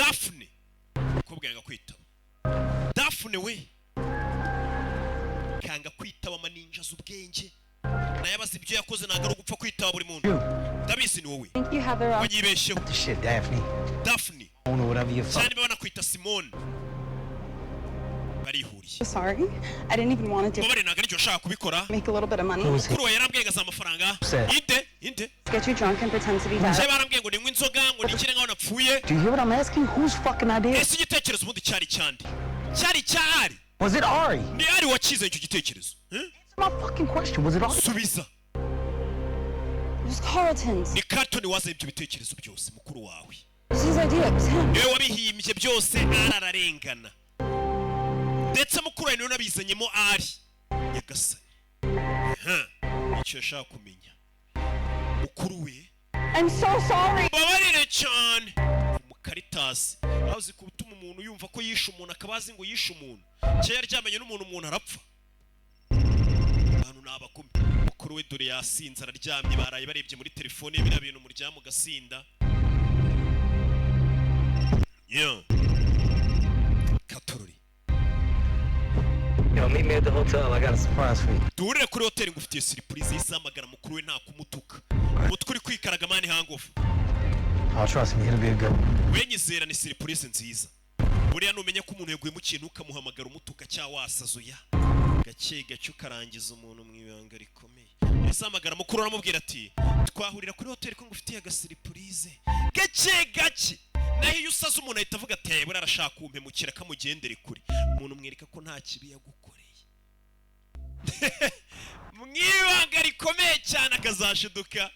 Daphne umukobwa yanga kwitaba. Daphne we kanga kwitaba maninja z'ubwenge na yabaza ibyo yakoze nagaro gupfa kwitaba buri muntu. Ndabizi ni wowe wanyibesheho. Daphne cyane bana kwita Simone barihuriye. Sorry, I didn't even want to do. Mubare naga nicyo shaka kubikora. Make a little bit of money. Kuri yarambwiye gaza amafaranga. Inde. Get you drunk and pretend to be dead. Cyane barambwiye ngo ninywe inzoga ngo nikire ngaho napfuye. Do you hear what I'm asking? Whose fucking idea? Ese igitekerezo ubundi cyari cyande. Cyari cyari. Was it Ari? Ni Ari wakize icyo gitekerezo. My fucking question. Was it Ari? Subiza. It was Carlton's. Ni Carlton waza ibyo bitekerezo byose mukuru wawe. This is his idea. It was him. Yewe wabihimbye byose arararengana. Ndetse mukuru wawe niwe nabizanyemo Ari. Yagasanye. Icyo yashaka kumenya. Mukuru we. I'm so sorry. Babarire cyane. Caritas azi kubutuma umuntu yumva ko yishe umuntu akabazi ngo yishe umuntu cye yaryamenye n'umuntu umuntu arapfa abantu nabakumi mukuru we dore yasinze araryamye baraye barebye muri telefone bira bintu muryamo gasinda Katorori Meet me at the hotel. I got a surprise for you. Dure kuri hotel ngufitiye surprise isamagara mukuru we nta kumutuka umutwe uri kwikaraga mani hangofu. Oh, trust me, it'll be a good one. Wenyizera ni surprise nziza. Buriya numenya ko umuntu yeguye mu kintu ukamuhamagara umutuka cya wasazuya. Gake ukarangiza umuntu mwibanga rikomeye. Isamagara mukuru aramubwira ati twahurira kuri hotel ko ngufitiye aga surprise. Gake. Naho iyo usaza umuntu ahita avuga ati buriya arashaka kumpemukira kamugendere kuri. Umuntu mwereka ko nta kibi yagukoreye. Mwibanga rikomeye cyane akazashiduka.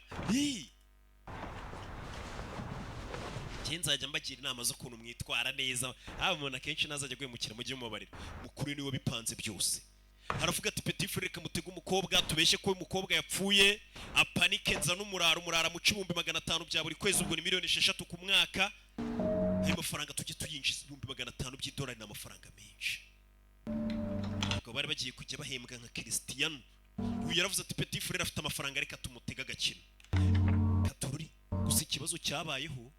Nzajya mbagira inama zo kuntu mwitwara neza aba umuntu akenshi nazajya gwemukira mu gihe mubabarira mukuru niwe bipanze byose. Haravuga ati Petit Frere kamutega umukobwa tubeshe ko umukobwa yapfuye apanike nza n'umurara mu 1500 bya buri kwezi ubwo ni miliyoni 6 ku mwaka. Ayo mafaranga tujye tuyinjiza 1500 by'idolari na amafaranga menshi. Ubwo bari bagiye kujya bahembwa nka Cristiano. Uyu yaravuze ati Petit Frere afite amafaranga reka tumutega agakino. Katorori gusa ikibazo cyabayeho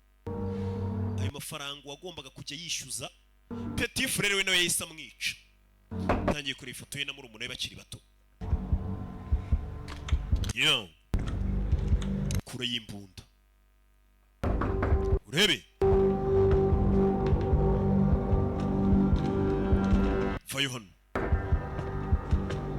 ayo mafaranga wagombaga kujya yishyuza Petit Frere we nawe yahise amwica. Ntangiye kuri ifoto ye na murumuna we bakiri bato. Kure y'imbunda urebe vayo hano